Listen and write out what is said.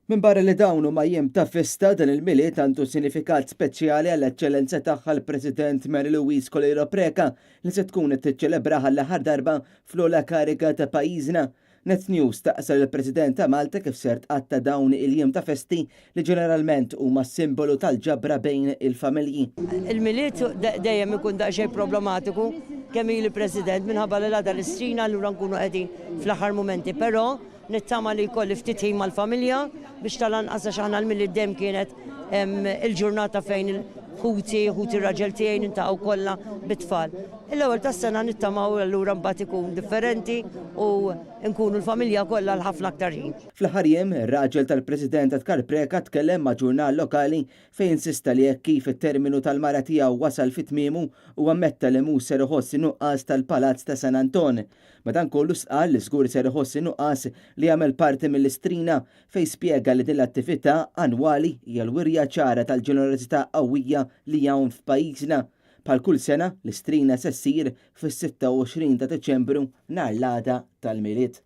Minbarra li dawn huma jiem ta' festa dan il-miliet għandu sinifikat speċjali għall-eċċellenza tagħha l-President Mary Louise Colero Preca li se tkun qed tiċċelebraha l-aħħar darba fl-ogħla kariga ta' pajjiżna. Net News taqsal il-President ta' Malta kif ser tqatta dawn il-jiem ta' festi li ġeneralment huma simbolu tal-ġabra bejn il-familji. Il-miliet dejjem ikun daqsxejn problematiku kemm il-President minħabba li għadha l-istrina allura nkunu qegħdin fl-aħħar momenti, però nittama li jkolli ftit ħin mal-familja biex tal-anqas għax aħna l-milli dem kienet il-ġurnata fejn ħuti raġel tiegħi nintaqgħu kollha bit-tfal. L-ewwel tas-sena nittamaw allura mbagħad ikun differenti u nkunu l-familja kollha l-ħafna aktar ħin. Fl-aħħar jiem, ir-raġel tal-President Tkar Preca tkellem ma' ġurnal lokali fejn insista li hekk kif it-terminu tal-mara tiegħu wasal fit-tmiemu u ammetta li mhu ser iħossi nuqqas tal-Palazz ta' San Anton. Madankollu sqal li żgur ser iħossi nuqqas li jagħmel parti mill-istrina fejn spjega li din l-attività annwali hija l-wirja ċara tal-ġenerożità qawwija li hawn f'pajjiżna. Bħal kull sena l-istrina se ssir fis-26 ta' Deċembru nhar l-għada tal-miliet.